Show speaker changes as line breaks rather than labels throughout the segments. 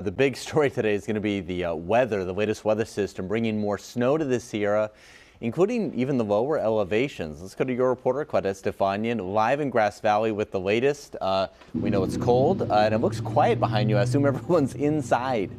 The big story today is going to be the weather, the latest weather system bringing more snow to the Sierra, including even the lower elevations. Let's go to your reporter, Claudette Stefanian, live in Grass Valley with the latest. We know it's cold and it looks quiet behind you. I assume everyone's inside.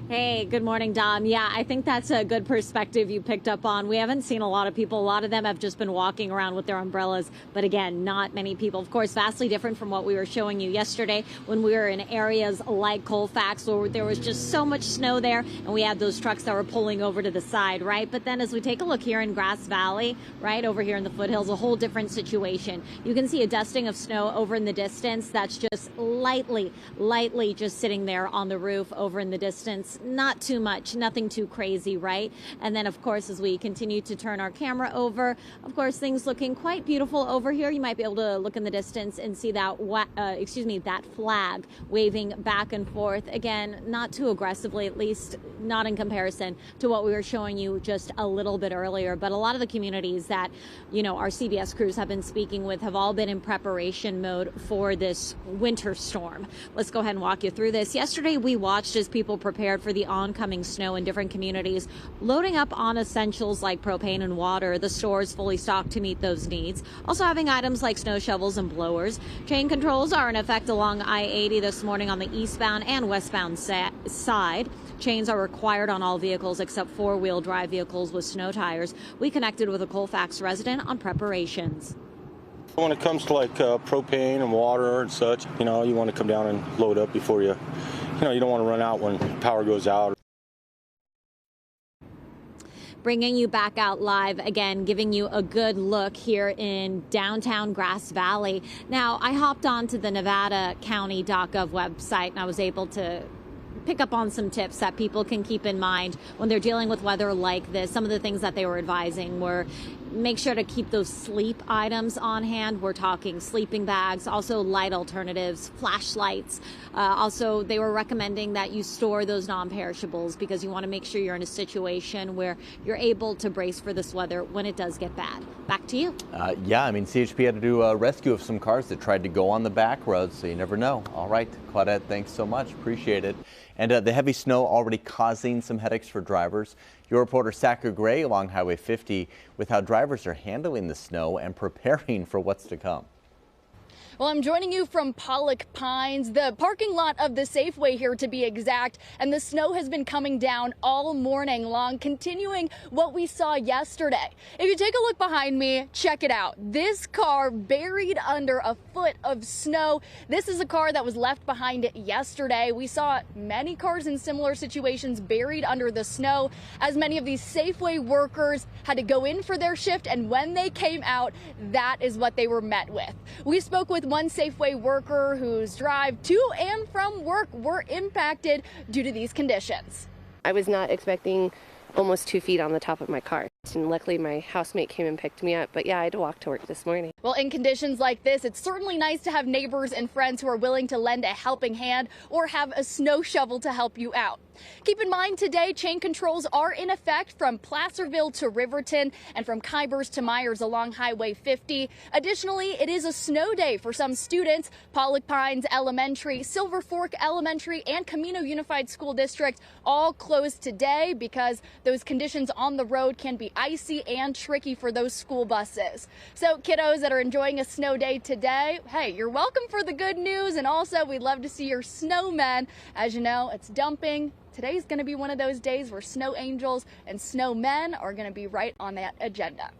Hey, good morning, Dom. Yeah, I think that's a good perspective you picked up on. We haven't seen a lot of people. A lot of them have just been walking around with their umbrellas. But again, not many people. Of course, vastly different from what we were showing you yesterday when we were in areas like Colfax, where there was just so much snow there. And we had those trucks that were pulling over to the side, right? But then as we take a look here in Grass Valley, right over here in the foothills, a whole different situation. You can see a dusting of snow over in the distance. That's just lightly just sitting there on the roof over in the distance. Not too much, nothing too crazy, right? And then, of course, as we continue to turn our camera over, of course, things looking quite beautiful over here. You might be able to look in the distance and see that, that flag waving back and forth. Again, not too aggressively, at least not in comparison to what we were showing you just a little bit earlier. But a lot of the communities that, our CBS crews have been speaking with have all been in preparation mode for this winter storm. Let's go ahead and walk you through this. Yesterday, we watched as people prepared for the oncoming snow in different communities, loading up on essentials like propane and water. The stores fully stocked to meet those needs. Also having items like snow shovels and blowers. Chain controls are in effect along I-80 this morning on the eastbound and westbound side. Chains are required on all vehicles except four-wheel drive vehicles with snow tires. We connected with a Colfax resident on preparations.
When it comes to like propane and water and such, you want to come down and load up before you don't want to run out when power goes out.
Bringing you back out live again, giving you a good look here in downtown Grass Valley. Now, I hopped onto the nevadacounty.gov website and I was able to pick up on some tips that people can keep in mind when they're dealing with weather like this. Some of the things that they were advising were make sure to keep those sleep items on hand. We're talking sleeping bags, also light alternatives, flashlights. Also, they were recommending that you store those non-perishables because you want to make sure you're in a situation where you're able to brace for this weather when it does get bad. Back to you.
Yeah, CHP had to do a rescue of some cars that tried to go on the back roads, so you never know. All right, Claudette, thanks so much. Appreciate it. And the heavy snow already causing some headaches for drivers. Your reporter Sakura along Highway 50 with how drivers are handling the snow and preparing for what's to come.
Well, I'm joining you from Pollock Pines, the parking lot of the Safeway here to be exact, and the snow has been coming down all morning long, continuing what we saw yesterday. If you take a look behind me, check it out. This car buried under a foot of snow. This is a car that was left behind yesterday. We saw many cars in similar situations buried under the snow as many of these Safeway workers had to go in for their shift, and when they came out, that is what they were met with. We spoke with one Safeway worker whose drive to and from work were impacted due to these conditions.
I was not expecting almost 2 feet on the top of my car. And luckily my housemate came and picked me up. But yeah, I had to walk to work this morning.
Well, in conditions like this, it's certainly nice to have neighbors and friends who are willing to lend a helping hand or have a snow shovel to help you out. Keep in mind today, chain controls are in effect from Placerville to Riverton and from Kybers to Myers along Highway 50. Additionally, it is a snow day for some students. Pollock Pines Elementary, Silver Fork Elementary, and Camino Unified School District all closed today because those conditions on the road can be icy and tricky for those school buses. So kiddos that are enjoying a snow day today, hey, you're welcome for the good news. And also, we'd love to see your snowmen. As you know, it's dumping. Today's going to be one of those days where snow angels and snowmen are going to be right on that agenda.